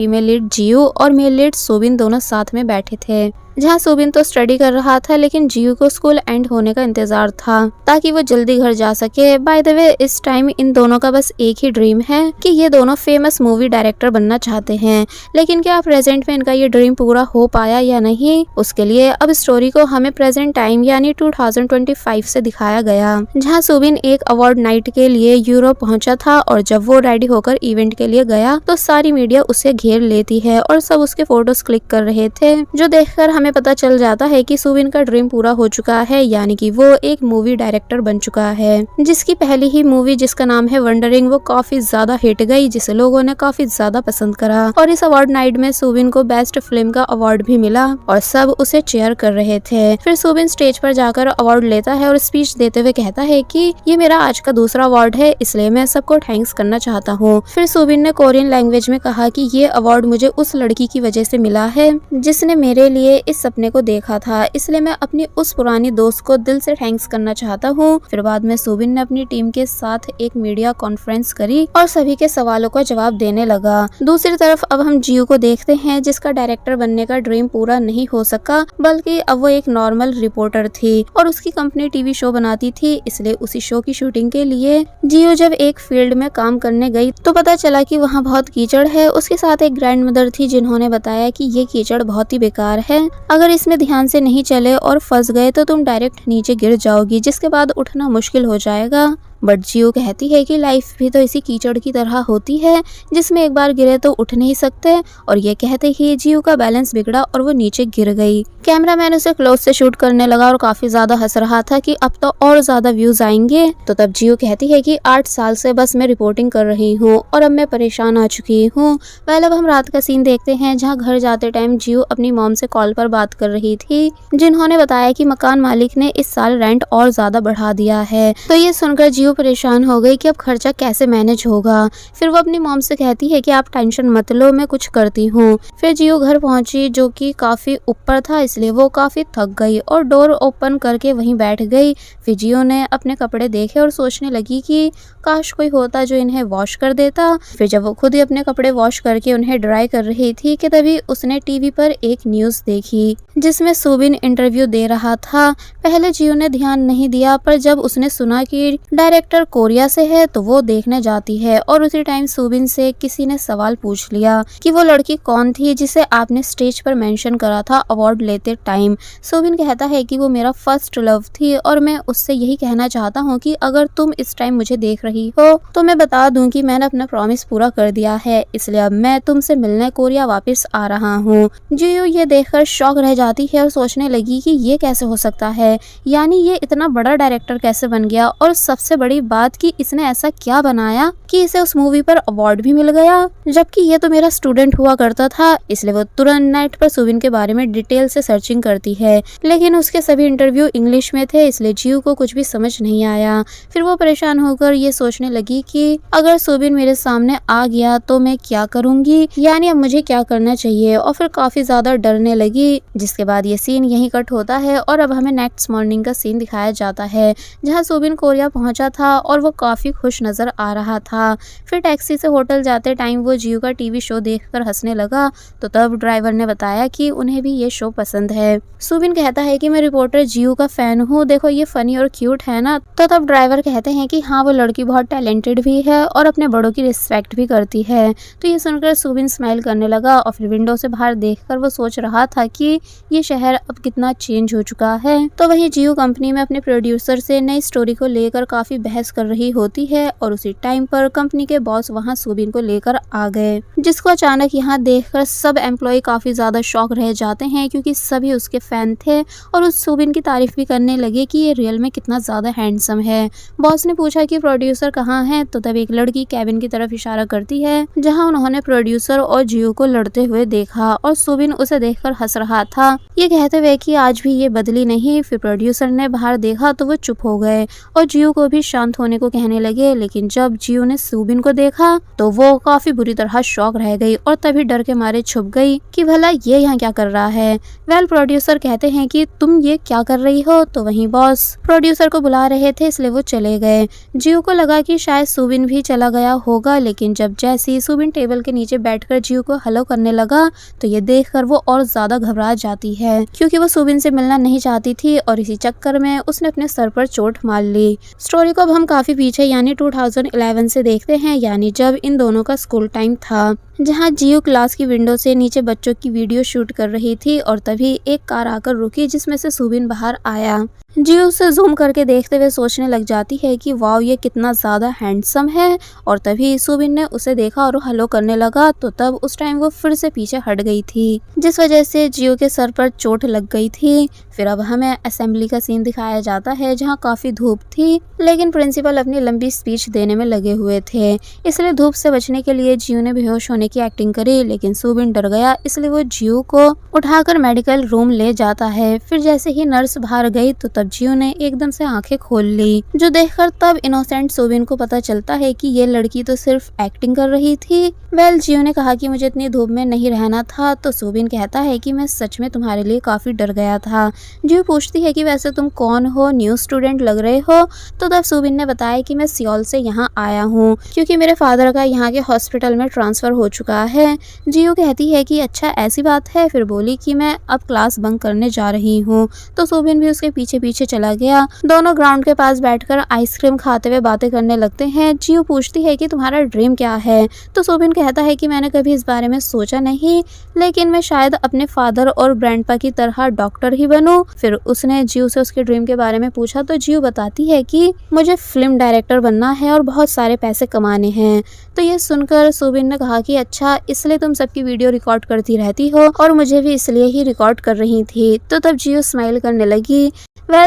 Female lead जियो और male lead Sobin दोनों साथ में बैठे थे, जहाँ सोबिन तो स्टडी कर रहा था लेकिन जियो को स्कूल एंड होने का इंतजार था ताकि वो जल्दी घर जा सके। बाय द वे इस टाइम इन दोनों का बस एक ही ड्रीम है कि ये दोनों फेमस मूवी डायरेक्टर बनना चाहते हैं, लेकिन क्या प्रेजेंट में इनका ये ड्रीम पूरा हो पाया या नहीं, उसके लिए अब स्टोरी को हमें प्रेजेंट टाइम यानी 2025 से दिखाया गया, जहाँ सोबिन एक अवार्ड नाइट के लिए यूरोप पहुंचा था और जब वो रेडी होकर इवेंट के लिए गया तो सारी मीडिया उसे घेर लेती है और सब उसके फोटोज क्लिक कर रहे थे, जो देखकर हमें पता चल जाता है कि सोबिन का ड्रीम पूरा हो चुका है, यानी कि वो एक मूवी डायरेक्टर बन चुका है, जिसकी पहली ही मूवी जिसका नाम है वंडरिंग वो काफी ज्यादा हिट गई, जिसे लोगों ने काफी ज्यादा पसंद करा और इस अवार्ड नाइट में सोबिन को बेस्ट फिल्म का अवार्ड भी मिला और सब उसे चेयर कर रहे थे। फिर सोबिन स्टेज पर जाकर अवार्ड लेता है और स्पीच देते हुए कहता है कि ये मेरा आज का दूसरा अवार्ड है, इसलिए मैं सबको थैंक्स करना चाहता हूँ। फिर सोबिन ने कोरियन लैंग्वेज में कहा कि ये अवार्ड मुझे उस लड़की की वजह से मिला है जिसने मेरे लिए इस सपने को देखा था, इसलिए मैं अपनी उस पुरानी दोस्त को दिल से थैंक्स करना चाहता हूँ। फिर बाद में सोबिन ने अपनी टीम के साथ एक मीडिया कॉन्फ्रेंस करी और सभी के सवालों का जवाब देने लगा। दूसरी तरफ अब हम जियो को देखते हैं, जिसका डायरेक्टर बनने का ड्रीम पूरा नहीं हो सका, बल्कि अब वो एक नॉर्मल रिपोर्टर थी और उसकी कंपनी टीवी शो बनाती थी, इसलिए उसी शो की शूटिंग के लिए जियो जब एक फील्ड में काम करने गई तो पता चला कि वहाँ बहुत कीचड़ है। उसके साथ एक ग्रैंड मदर थी जिन्होंने बताया कि ये कीचड़ बहुत ही बेकार है, अगर इसमें ध्यान से नहीं चले और फंस गए तो तुम डायरेक्ट नीचे गिर जाओगी, जिसके बाद उठना मुश्किल हो जाएगा। बट जियो कहती है कि लाइफ भी तो इसी कीचड़ की तरह होती है जिसमें एक बार गिरे तो उठ नहीं सकते, और ये कहते ही जियो का बैलेंस बिगड़ा और वो नीचे गिर गई। कैमरामैन उसे क्लोज से शूट करने लगा और काफी ज्यादा हंस रहा था कि अब तो और ज्यादा व्यूज आएंगे। तो तब जियो कहती है कि 8 साल से बस मैं रिपोर्टिंग कर रही हूँ और अब मैं परेशान आ चुकी हूँ। पहले अब हम रात का सीन देखते हैं, जहाँ घर जाते टाइम जियो अपनी मॉम से कॉल पर बात कर रही थी, जिन्होंने बताया कि मकान मालिक ने इस साल रेंट और ज्यादा बढ़ा दिया है। तो ये सुनकर जियो परेशान हो गई कि अब खर्चा कैसे मैनेज होगा। फिर वो अपनी मॉम से कहती है कि आप टेंशन मत लो, मैं कुछ करती हूँ। फिर जियो घर पहुंची जो कि काफी ऊपर था, इसलिए वो काफी थक गई और डोर ओपन करके वहीं बैठ गई। फिर जियो ने अपने कपड़े देखे और सोचने लगी कि काश कोई होता जो इन्हें वॉश कर देता। फिर जब वो खुद ही अपने कपड़े वॉश करके उन्हें ड्राई कर रही थी कि तभी उसने टीवी पर एक न्यूज देखी जिसमें सोबिन इंटरव्यू दे रहा था। पहले जियो ने ध्यान नहीं दिया, पर जब उसने सुना कि डायरेक्टर कोरिया से है तो वो देखने जाती है और उसी टाइम सोबिन से किसी ने सवाल पूछ लिया कि वो लड़की कौन थी जिसे आपने स्टेज पर मेंशन करा था अवार्ड लेते टाइम। सोबिन कहता है कि वो मेरा फर्स्ट लव थी और मैं उससे यही कहना चाहता हूँ कि अगर तुम इस टाइम मुझे देख रही हो तो मैं बता दूं कि मैंने अपना प्रॉमिस पूरा कर दिया है, इसलिए अब मैं तुमसे मिलने कोरिया वापस आ रहा हूँ। जियो ये देखकर शॉक रह जाती है और सोचने लगी कि ये कैसे हो सकता है, यानी ये इतना बड़ा डायरेक्टर कैसे बन गया, और सबसे बड़ी बात कि इसने ऐसा क्या बनाया कि इसे उस मूवी पर अवार्ड भी मिल गया, जबकि ये तो मेरा स्टूडेंट हुआ करता था। इसलिए वो तुरंत नेट पर सोबिन के बारे में डिटेल से सर्चिंग करती है, लेकिन उसके सभी इंटरव्यू इंग्लिश में थे, इसलिए जियो को कुछ भी समझ नहीं आया। फिर वो परेशान होकर ये सोचने लगी कि अगर सोबिन मेरे सामने आ गया तो मैं क्या करूंगी, यानी अब मुझे क्या करना चाहिए, और फिर काफी ज्यादा डरने लगी। जिसके बाद ये सीन यहीं कट होता है और अब हमें नेक्स्ट मॉर्निंग का सीन दिखाया जाता है, जहाँ सोबिन कोरिया पहुंचा था और वो काफी खुश नजर आ रहा था। फिर टैक्सी से होटल जाते टाइम वो जियो का टीवी शो देखकर हंसने लगा, तो तब ड्राइवर ने बताया कि उन्हें भी ये शो पसंद है। सोबिन कहता है कि मैं रिपोर्टर जियो का फैन हूँ, देखो ये फनी और क्यूट है ना। तो तब ड्राइवर कहते हैं कि हाँ वो लड़की बहुत टैलेंटेड भी है और अपने बड़ों की रिस्पेक्ट भी करती है। तो ये सुनकर सोबिन स्माइल करने लगा और फिर विंडो से बाहर देखकर वो सोच रहा था कि ये शहर अब कितना चेंज हो चुका है। तो वही जियो कंपनी में अपने प्रोड्यूसर से नई स्टोरी को लेकर काफी बहस कर रही होती है और उसी टाइम पर कंपनी के बॉस वहां सोबिन को लेकर आ गए, जिसको अचानक यहाँ देखकर सब एम्प्लॉय काफी ज्यादा शॉक रह जाते हैं, क्योंकि सभी उसके फैन थे और उस सोबिन की तारीफ भी करने लगे कि ये रियल में कितना ज्यादा हैंडसम है। बॉस ने पूछा कि प्रोड्यूसर कहाँ है, तो तब एक लड़की कैबिन की तरफ इशारा करती है, जहाँ उन्होंने प्रोड्यूसर और जियो को लड़ते हुए देखा और सोबिन उसे देखकर हंस रहा था, ये कहते हुए कि आज भी ये बदली नहीं। फिर प्रोड्यूसर ने बाहर देखा तो वो चुप हो गए और जियो को भी शांत होने को कहने लगे, लेकिन जब जियो ने सुबिन को देखा तो वो काफी बुरी तरह शॉक रह गई और तभी डर के मारे छुप गई कि भला ये यहाँ क्या कर रहा है। प्रोड्यूसर कहते हैं कि तुम ये क्या कर रही हो, तो वहीं बॉस प्रोड्यूसर को बुला रहे थे इसलिए वो चले गए। जियो को लगा कि शायद सुबिन भी चला गया होगा, लेकिन जब जैसी सुबिन टेबल के नीचे बैठकर जियो को हेलो करने लगा तो ये देखकर वो और ज्यादा घबरा जाती है, क्योंकि वो सुबिन से मिलना नहीं चाहती थी और इसी चक्कर में उसने अपने सर पर चोट मार ली। स्टोरी को अब हम काफी पीछे यानी 2011 से देखते हैं, यानी जब इन दोनों का स्कूल टाइम था, जहां जियो क्लास की विंडो से नीचे बच्चों की वीडियो शूट कर रही थी और तभी एक कार आकर रुकी जिसमें से सुबिन बाहर आया। जियो उसे जूम करके देखते हुए सोचने लग जाती है कि वाव ये कितना ज्यादा हैंडसम है, और तभी सुबिन ने उसे देखा और हेलो करने लगा, तो तब उस टाइम वो फिर से पीछे हट गई थी जिस वजह से जियो के सर पर चोट लग गई थी। फिर अब हमें असेंबली का सीन दिखाया जाता है जहां काफी धूप थी, लेकिन प्रिंसिपल अपनी लंबी स्पीच देने में लगे हुए थे, इसलिए धूप से बचने के लिए जियो ने बेहोश होने की एक्टिंग करी, लेकिन सुबिन डर गया इसलिए वो जियो को उठाकर मेडिकल रूम ले जाता है। फिर जैसे ही नर्स बाहर गई तो तब जियो ने एकदम से आंखें खोल ली, जो देखकर तब इनोसेंट सुबिन को पता चलता है कि ये लड़की तो सिर्फ एक्टिंग कर रही थी। जियो ने कहा कि मुझे इतनी धूप में नहीं रहना था, तो सुबिन कहता है कि मैं सच में तुम्हारे लिए काफी डर गया था। जियो पूछती है कि वैसे तुम कौन हो, न्यू स्टूडेंट लग रहे हो, तो तब सुबिन ने बताया कि मैं सियोल से यहाँ आया हूँ क्योंकि मेरे फादर का यहाँ के हॉस्पिटल में ट्रांसफर हो चुका है। जियो कहती है कि अच्छा ऐसी बात है, फिर बोली कि मैं अब क्लास बंक करने जा रही हूँ, तो सुबिन भी उसके पीछे पीछे चला गया। दोनों ग्राउंड के पास बैठकर आइसक्रीम खाते हुए बातें करने लगते हैं। जियो पूछती है कि तुम्हारा ड्रीम क्या है, तो सुबिन कहता है कि मैंने कभी इस बारे में सोचा नहीं, लेकिन मैं शायद अपने फादर और ग्रैंडपा की तरह डॉक्टर ही बनूं। फिर उसने जियो से उसके ड्रीम के बारे में पूछा, तो जियो बताती है कि मुझे फिल्म डायरेक्टर बनना है और बहुत सारे पैसे कमाने हैं। तो ये सुनकर सुबिन ने कहा कि अच्छा इसलिए तुम सबकी वीडियो रिकॉर्ड करती रहती हो और मुझे भी इसलिए ही रिकॉर्ड कर रही थी। तो तब जियो स्माइल करने लगी।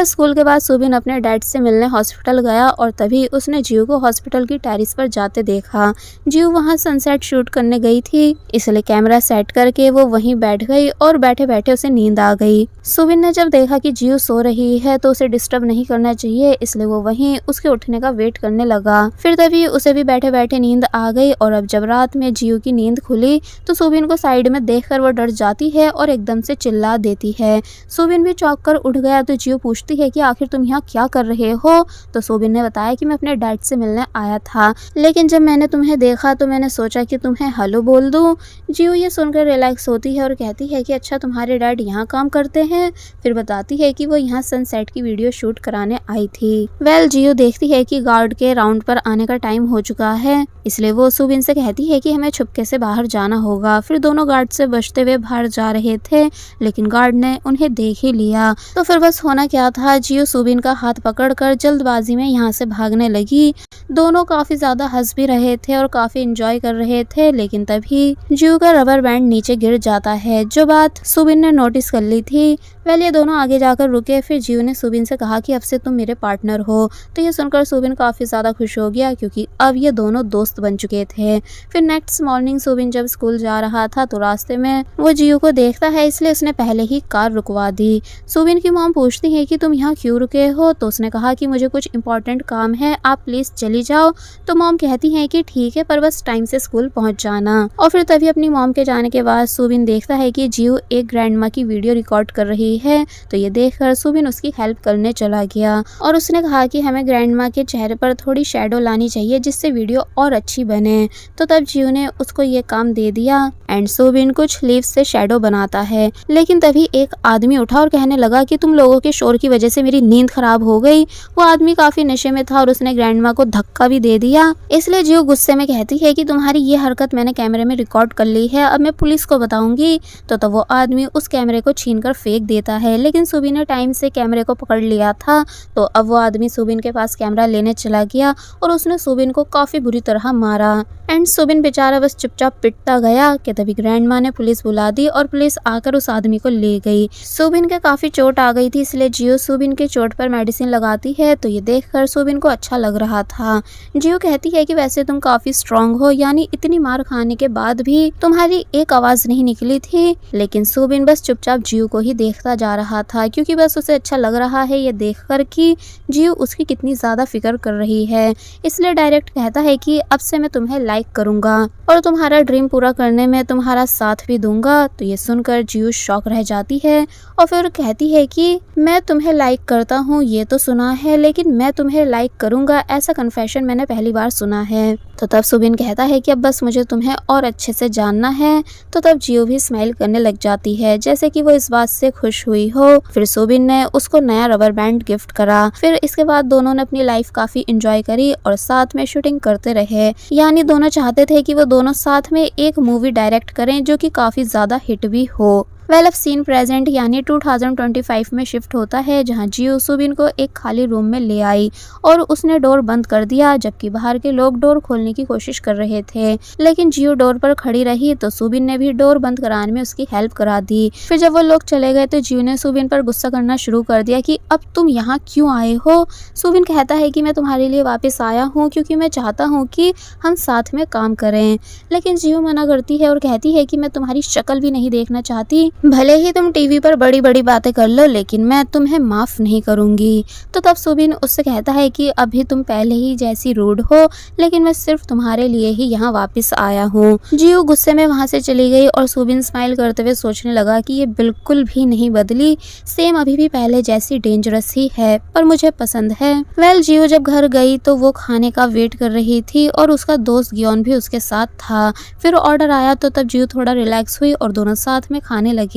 स्कूल के बाद सुबिन अपने डैड से मिलने हॉस्पिटल गया और तभी उसने जियो को हॉस्पिटल की टेरिस पर जाते देखा। जियो वहां सनसेट शूट करने गई थी, इसलिए कैमरा सेट करके वो वहीं बैठ गई और बैठे बैठे उसे नींद आ गई। सुबिन ने जब देखा कि जियो सो रही है तो उसे डिस्टर्ब नहीं करना चाहिए, इसलिए वो वहीं उसके उठने का वेट करने लगा। फिर तभी उसे भी बैठे बैठे नींद आ गई और अब जब रात में जियो की नींद खुली तो सुबिन को साइड में देखकर वो डर जाती है और एकदम से चिल्ला देती है। सुबिन भी चौंक कर उठ गया, तो जियो पूछती है कि आखिर तुम यहाँ क्या कर रहे हो, तो सुबिन ने बताया कि मैं अपने डैड से मिलने आया था, लेकिन जब मैंने तुम्हें देखा तो मैंने सोचा कि तुम्हें हेलो बोल दूं। जियो ये सुनकर रिलैक्स होती है और कहती है कि अच्छा तुम्हारे डैड यहाँ काम करते हैं। फिर बताती है कि वो यहाँ सनसेट की वीडियो शूट कराने आई थी। जियो देखती है कि गार्ड के राउंड पर आने का टाइम हो चुका है, इसलिए वो सुबिन से कहती है कि हमें छुपके से बाहर जाना होगा। फिर दोनों गार्ड से बचते हुए बाहर जा रहे थे, लेकिन गार्ड ने उन्हें देख ही लिया। तो फिर बस होना क्या था, जियो सुबिन का हाथ पकड़कर जल्दबाजी में यहाँ से भागने लगी। दोनों काफी ज्यादा हंस भी रहे थे और काफी एंजॉय कर रहे थे, लेकिन तभी जियो का रबर बैंड नीचे गिर जाता है, जो बात सुबिन ने नोटिस कर ली थी। ये दोनों आगे जाकर रुके। फिर जियो ने सुबिन से कहा कि अब से तुम मेरे पार्टनर हो। तो ये सुनकर सुबिन काफी ज्यादा खुश हो गया क्योंकि अब ये दोनों दोस्त बन चुके थे। फिर नेक्स्ट मॉर्निंग सुबिन जब स्कूल जा रहा था तो रास्ते में वो जियो को देखता है, इसलिए उसने पहले ही कार रुकवा दी। सुबिन की मॉम पूछती है कि तुम यहाँ क्यों रुके हो, तो उसने कहा कि मुझे कुछ इंपॉर्टेंट काम है, आप प्लीज चली जाओ। तो मॉम कहती है कि ठीक है, पर बस टाइम से स्कूल पहुंच जाना। और फिर तभी अपनी मॉम के जाने के बाद सुबिन देखता है कि जियो एक ग्रैंड माँ की वीडियो रिकॉर्ड कर रही है। तो ये देखकर सुबिन उसकी हेल्प करने चला गया और उसने कहा कि हमें ग्रैंड माँ के चेहरे पर थोड़ी शैडो लानी चाहिए जिससे वीडियो और अच्छी बने। तो तब जियो ने उसको ये काम दे दिया एंड सुबिन कुछ लीव्स से शैडो बनाता है। लेकिन तभी एक आदमी उठा और कहने लगा कि तुम लोगों के शोर की वजह से मेरी नींद खराब हो गई। वो आदमी काफी नशे में था और उसने ग्रैंड माँ को धक्का भी दे दिया। इसलिए जियो गुस्से में कहती है कि तुम्हारी ये हरकत मैंने कैमरे में रिकॉर्ड कर ली है, अब मैं पुलिस को बताऊंगी। तो तब वो आदमी उस कैमरे को छीनकर फेंक देता है, लेकिन सुबिन ने टाइम से कैमरे को पकड़ लिया था। तो अब वो आदमी सुबिन के पास कैमरा लेने चला गया और उसने सुबिन को काफी बुरी तरह मारा। एंड सुबिन बेचारा बस चुपचाप पिटता गया कि तभी ग्रैंड माँ ने पुलिस बुला दी और पुलिस आकर उस आदमी को ले गई। सुबिन के काफी चोट आ गई थी, इसलिए जियो सुबिन के चोट पर मेडिसिन लगाती है, तो ये देखकर सुबिन को अच्छा लग रहा था। जियो कहती है कि वैसे तुम काफी स्ट्रांग हो, यानी इतनी मार खाने के बाद भी तुम्हारी एक आवाज नहीं निकली थी। लेकिन सुबिन बस चुपचाप जियो को ही देखता जा रहा था, क्योंकि बस उसे अच्छा लग रहा है ये देखकर कि जियो उसकी कितनी ज्यादा फिक्र कर रही है। इसलिए डायरेक्ट कहता है कि अब से मैं तुम्हें लाइक करूंगा और तुम्हारा ड्रीम पूरा करने में तुम्हारा साथ भी दूंगा। तो ये सुनकर जियो शॉक रह जाती है और फिर कहती है कि मैं तुम्हें लाइक करता हूँ ये तो सुना है, लेकिन मैं तुम्हें लाइक करूंगा ऐसा कन्फेशन मैंने पहली बार सुना है। तो तब सुबिन कहता है कि अब बस मुझे तुम्हें और अच्छे से जानना है। तो तब जियो भी स्माइल करने लग जाती है, जैसे कि वो इस बात से खुश हुई हो। फिर सुबिन ने उसको नया रबर बैंड गिफ्ट करा। फिर इसके बाद दोनों ने अपनी लाइफ काफी एंजॉय करी और साथ में शूटिंग करते रहे, यानी दोनों चाहते थे कि वो दोनों साथ में एक मूवी डायरेक्ट करें जो कि काफी ज्यादा हिट भी हो। वेल अब सीन प्रेजेंट यानी 2025 में शिफ्ट होता है, जहां जियो सुबिन को एक खाली रूम में ले आई और उसने डोर बंद कर दिया, जबकि बाहर के लोग डोर खोलने की कोशिश कर रहे थे। लेकिन जियो डोर पर खड़ी रही तो सुबिन ने भी डोर बंद कराने में उसकी हेल्प करा दी। फिर जब वो लोग चले गए तो जियो ने सुबिन पर गुस्सा करना शुरू कर दिया कि अब तुम यहाँ क्यों आए हो। सुबिन कहता है कि मैं तुम्हारे लिए वापस आया हूँ क्योंकि मैं चाहता हूँ कि हम साथ में काम करें। लेकिन जियो मना करती है और कहती है कि मैं तुम्हारी शक्ल भी नहीं देखना चाहती, भले ही तुम टीवी पर बड़ी बड़ी बातें कर लो, लेकिन मैं तुम्हें माफ नहीं करूंगी। तो तब सुबिन उससे कहता है कि अभी तुम पहले ही जैसी रूड हो, लेकिन मैं सिर्फ तुम्हारे लिए ही यहाँ वापस आया हूँ। जियो गुस्से में वहाँ से चली गई और सुबिन स्माइल करते हुए सोचने लगा कि ये बिल्कुल भी नहीं बदली, सेम अभी भी पहले जैसी डेंजरस ही है, पर मुझे पसंद है। वेल जियो जब घर गई तो वो खाने का वेट कर रही थी और उसका दोस्त गियोन भी उसके साथ था। फिर ऑर्डर आया तो तब जियो थोड़ा रिलैक्स हुई और दोनों साथ में खाने लगे।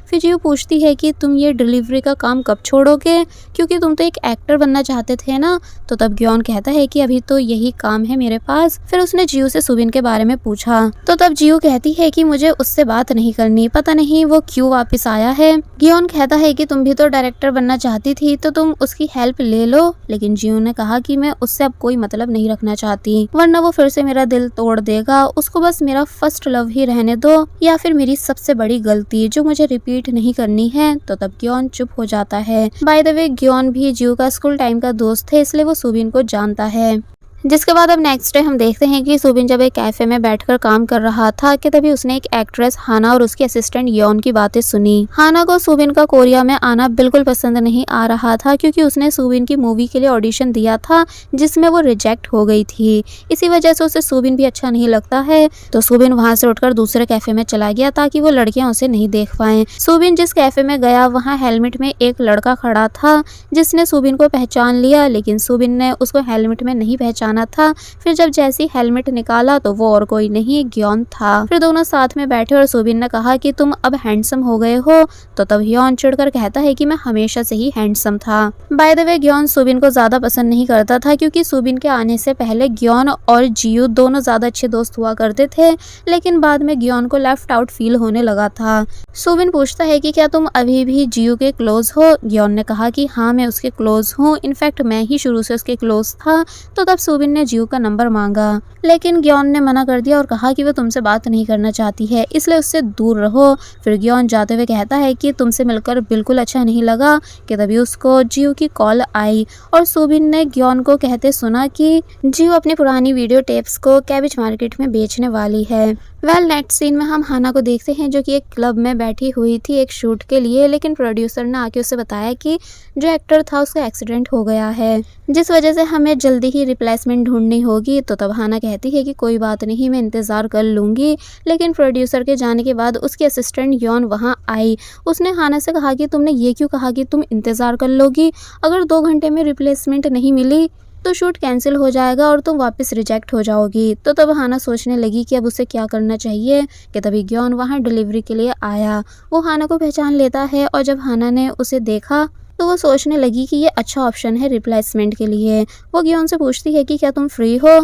फिर जियो पूछती है कि तुम ये डिलीवरी का काम कब छोड़ोगे, क्योंकि तुम तो एक एक्टर बनना चाहते थे ना। तो तब गियोन कहता है कि अभी तो यही काम है मेरे पास। फिर उसने जियो से सुबिन के बारे में पूछा तो तब जियो कहती है कि मुझे उससे बात नहीं करनी, पता नहीं वो क्यों वापस आया है। गियोन कहता है कि तुम भी तो डायरेक्टर बनना चाहती थी तो तुम उसकी हेल्प ले लो। लेकिन जियो ने कहा कि मैं उससे अब कोई मतलब नहीं रखना चाहती, वरना वो फिर से मेरा दिल तोड़ देगा। उसको बस मेरा फर्स्ट लव ही रहने दो, या फिर मेरी सबसे बड़ी गलती जो मुझे रिपीट नहीं करनी है। तो तब गियोन चुप हो जाता है। बाय द वे गियोन भी जियो का स्कूल टाइम का दोस्त है, इसलिए वो सुबिन को जानता है। जिसके बाद अब नेक्स्ट डे हम देखते हैं कि सुबिन जब एक कैफे में बैठकर काम कर रहा था कि तभी उसने एक एक्ट्रेस हाना और उसकी असिस्टेंट योन की बातें सुनी। हाना को सुबिन का कोरिया में आना बिल्कुल पसंद नहीं आ रहा था, क्योंकि उसने सुबिन की मूवी के लिए ऑडिशन दिया था जिसमें वो रिजेक्ट हो गई थी। इसी वजह से उसे सुबिन भी अच्छा नहीं लगता है। तो सुबिन वहाँ से उठकर दूसरे कैफे में चला गया ताकि वो लड़कियां उसे नहीं देख पाए। सुबिन जिस कैफे में गया वहाँ हेलमेट में एक लड़का खड़ा था जिसने सुबिन को पहचान लिया, लेकिन सुबिन ने उसको हेलमेट में नहीं पहचाना था। फिर जब जैसी हेलमेट निकाला तो वो और कोई नहीं गियोन था। फिर दोनों साथ में बैठे और सुबिन ने कहा कि तुम अब हैंडसम हो गए हो। तो तब गियोन चिढ़कर कहता है कि मैं हमेशा से ही हैंडसम था। By the way Gion Subin को ज्यादा पसंद नहीं करता था, क्योंकि सुबिन के आने से पहले गियोन और जियो दोनों ज्यादा अच्छे दोस्त हुआ करते थे, लेकिन बाद में गियोन को लेफ्ट आउट फील होने लगा था। सुबिन पूछता है कि क्या तुम अभी भी जियो के क्लोज हो। गियोन ने कहा कि हाँ मैं उसके क्लोज हूँ, इनफैक्ट मैं ही शुरू से उसके क्लोज था। तो तब सुबिन ने जियो का नंबर मांगा, लेकिन गियोन ने मना कर दिया और कहा कि वो तुमसे बात नहीं करना चाहती है, इसलिए उससे दूर रहो। फिर गियोन जाते हुए कहता है कि तुमसे मिलकर बिल्कुल अच्छा नहीं लगा। कि तभी उसको जियो की कॉल आई और सुबिन ने गियोन को कहते सुना कि जियो अपनी पुरानी वीडियो टेप्स को कैबिज मार्केट में बेचने वाली है। वेल नेक्स्ट सीन में हम हाना को देखते हैं जो कि एक क्लब में बैठी हुई थी एक शूट के लिए, लेकिन प्रोड्यूसर ने आके उसे बताया कि जो एक्टर था उसका एक्सीडेंट हो गया है, जिस वजह से हमें जल्दी ही रिप्लेसमेंट ढूंढनी होगी। तो तब हाना कहती है कि कोई बात नहीं, मैं इंतज़ार कर लूँगी। लेकिन प्रोड्यूसर के जाने के बाद उसकी असिस्टेंट योन वहाँ आई। उसने हाना से कहा कि तुमने ये क्यों कहा कि तुम इंतज़ार कर लोगी, अगर 2 घंटे में रिप्लेसमेंट नहीं मिली तो शूट कैंसिल हो जाएगा और तुम वापस रिजेक्ट हो जाओगी। तो तब हाना सोचने लगी कि अब उसे क्या करना चाहिए। कि तभी गियोन वहाँ डिलीवरी के लिए आया। वो हाना को पहचान लेता है और जब हाना ने उसे देखा तो वो सोचने लगी कि ये अच्छा ऑप्शन है रिप्लेसमेंट के लिए। वो गियोन से पूछती है कि क्या तुम फ्री हो।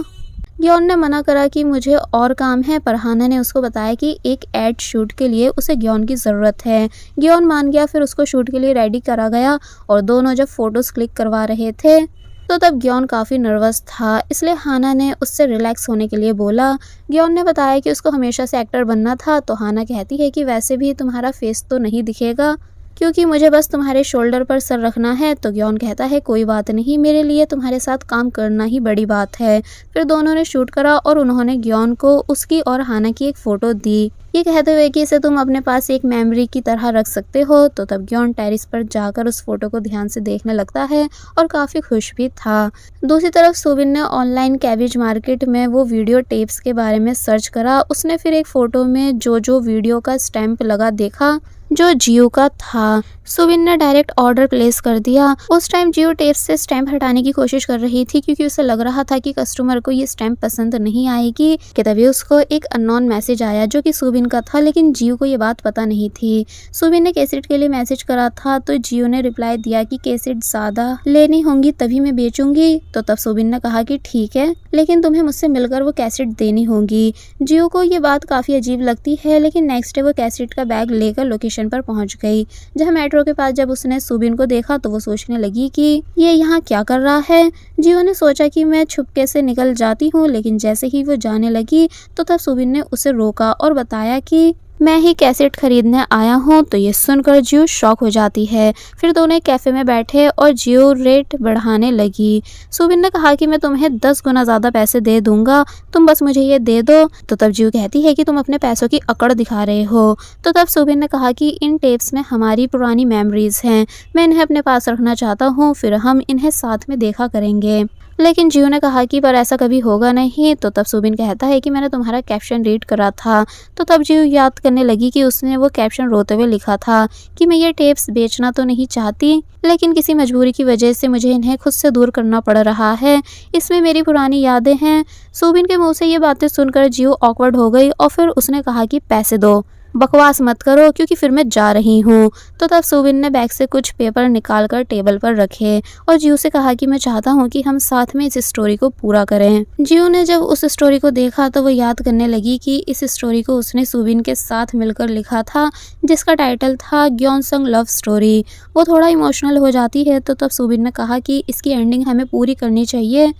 गियोन ने मना करा कि मुझे और काम है, पर हाना ने उसको बताया कि एक एड शूट के लिए उसे गियोन की ज़रूरत है। गियोन मान गया। फिर उसको शूट के लिए रेडी करा गया और दोनों जब फोटोज़ क्लिक करवा रहे थे तो तब ग्योन काफ़ी नर्वस था, इसलिए हाना ने उससे रिलैक्स होने के लिए बोला। ग्योन ने बताया कि उसको हमेशा से एक्टर बनना था, तो हाना कहती है कि वैसे भी तुम्हारा फेस तो नहीं दिखेगा, क्योंकि मुझे बस तुम्हारे शोल्डर पर सर रखना है। तो ग्योन कहता है कोई बात नहीं, मेरे लिए तुम्हारे साथ काम करना ही बड़ी बात है। फिर दोनों ने शूट करा और उन्होंने ग्योन को उसकी और हाना की एक फ़ोटो दी, ये कहते हुए कि इसे तुम अपने पास एक मेमोरी की तरह रख सकते हो। तो तब ग्योन टेरिस पर जाकर उस फोटो को ध्यान से देखने लगता है और काफ़ी खुश भी था। दूसरी तरफ सोबिन ने ऑनलाइन कैबिज मार्केट में वो वीडियो टेप्स के बारे में सर्च करा। उसने फिर एक फ़ोटो में जो वीडियो का स्टैम्प लगा देखा जो जियो का था। सुबिन ने डायरेक्ट ऑर्डर प्लेस कर दिया। उस टाइम जियो टेप से स्टैम्प हटाने की कोशिश कर रही थी, क्योंकि उसे लग रहा था कि कस्टमर को ये स्टैम्प पसंद नहीं आएगी, कि तभी उसको एक अननोन मैसेज आया जो कि सुबिन का था, लेकिन जियो को ये बात पता नहीं थी। सुबिन ने कैसेट के लिए मैसेज करा था, तो जियो ने रिप्लाई दिया कि कैसेट ज़्यादा लेनी होंगी तभी मैं बेचूंगी। तो तब सुबिन ने कहा कि ठीक है, लेकिन तुम्हें मुझसे मिलकर वो कैसेट देनी होगी। जियो को ये बात काफ़ी अजीब लगती है, लेकिन नेक्स्ट डे वो कैसेट का बैग लेकर लोकेशन पर पहुंच गई। जहां मेट्रो के पास जब उसने सुबिन को देखा तो वो सोचने लगी कि ये यहाँ क्या कर रहा है। जियो ने सोचा कि मैं छुपके से निकल जाती हूँ, लेकिन जैसे ही वो जाने लगी तो तब सुबिन ने उसे रोका और बताया कि मैं ही कैसेट खरीदने आया हूँ। तो ये सुनकर जियो शॉक हो जाती है। फिर दोनों एक कैफे में बैठे और जियो रेट बढ़ाने लगी। सुबिन ने कहा कि मैं तुम्हें 10 गुना ज़्यादा पैसे दे दूंगा, तुम बस मुझे ये दे दो। तो तब जियो कहती है कि तुम अपने पैसों की अकड़ दिखा रहे हो। तो तब सुबिन ने कहा कि इन टेप्स में हमारी पुरानी मेमोरीज हैं, मैं इन्हें अपने पास रखना चाहता हूँ, फिर हम इन्हें साथ में देखा करेंगे। लेकिन जियो ने कहा कि पर ऐसा कभी होगा नहीं। तो तब सुबिन कहता है कि मैंने तुम्हारा कैप्शन रीड करा था। तो तब जियो याद करने लगी कि उसने वो कैप्शन रोते हुए लिखा था कि मैं ये टेप्स बेचना तो नहीं चाहती, लेकिन किसी मजबूरी की वजह से मुझे इन्हें खुद से दूर करना पड़ रहा है, इसमें मेरी पुरानी यादें हैं। सुबिन के मुंह से ये बातें सुनकर जियो ऑकवर्ड हो गई और फिर उसने कहा कि पैसे दो, बकवास मत करो, क्योंकि फिर मैं जा रही हूँ। तो तब सुबिन ने बैग से कुछ पेपर निकाल कर टेबल पर रखे और जियो से कहा कि मैं चाहता हूँ कि हम साथ में इस स्टोरी को पूरा करें। जियो ने जब उस स्टोरी को देखा तो वो याद करने लगी कि इस स्टोरी को उसने सुबिन के साथ मिलकर लिखा था, जिसका टाइटल था ग्योनसंग लव स्टोरी। वो थोड़ा इमोशनल हो जाती है। तो तब सुबिन ने कहा कि इसकी एंडिंग हमें पूरी करनी चाहिए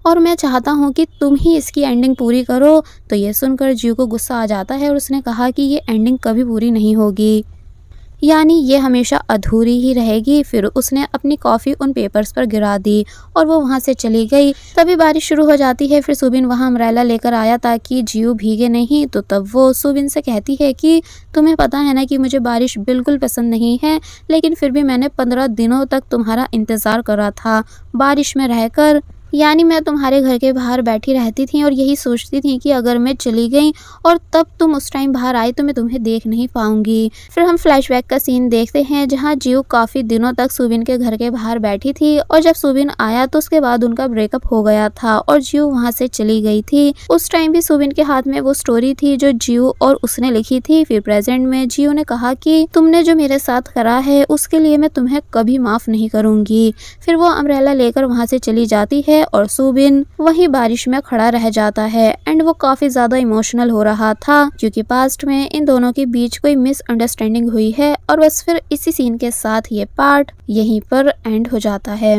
और मैं चाहता हूँ कि तुम ही इसकी एंडिंग पूरी करो। तो ये सुनकर जियो को गुस्सा आ जाता है और उसने कहा कि ये एंडिंग कभी पूरी नहीं होगी, यानी ये हमेशा अधूरी ही रहेगी। फिर उसने अपनी कॉफ़ी उन पेपर्स पर गिरा दी और वो वहाँ से चली गई। तभी बारिश शुरू हो जाती है। फिर सुबिन वहाँ अम्ब्रेला लेकर आया ताकि जियो भीगे नहीं। तो तब वो सुबिन से कहती है कि तुम्हें पता है ना कि मुझे बारिश बिल्कुल पसंद नहीं है, लेकिन फिर भी मैंने 15 दिनों तक तुम्हारा इंतज़ार करा था बारिश में रहकर, यानी मैं तुम्हारे घर के बाहर बैठी रहती थी और यही सोचती थी कि अगर मैं चली गई और तब तुम उस टाइम बाहर आई तो मैं तुम्हें देख नहीं पाऊंगी। फिर हम फ्लैशबैक का सीन देखते हैं जहां जियो काफ़ी दिनों तक सुबिन के घर के बाहर बैठी थी और जब सुबिन आया तो उसके बाद उनका ब्रेकअप हो गया था और जियो वहां से चली गई थी। उस टाइम भी सुबिन के हाथ में वो स्टोरी थी जो जियो और उसने लिखी थी। फिर प्रेजेंट में जियो ने कहा कि तुमने जो मेरे साथ करा है उसके लिए मैं तुम्हें कभी माफ़ नहीं करूंगी। फिर वो अम्ब्रेला लेकर वहां से चली जाती है और सुबिन वही बारिश में खड़ा रह जाता है एंड वो काफी ज्यादा इमोशनल हो रहा था, क्योंकि पास्ट में इन दोनों के बीच कोई मिसअंडरस्टैंडिंग हुई है। और बस फिर इसी सीन के साथ ये पार्ट यहीं पर एंड हो जाता है।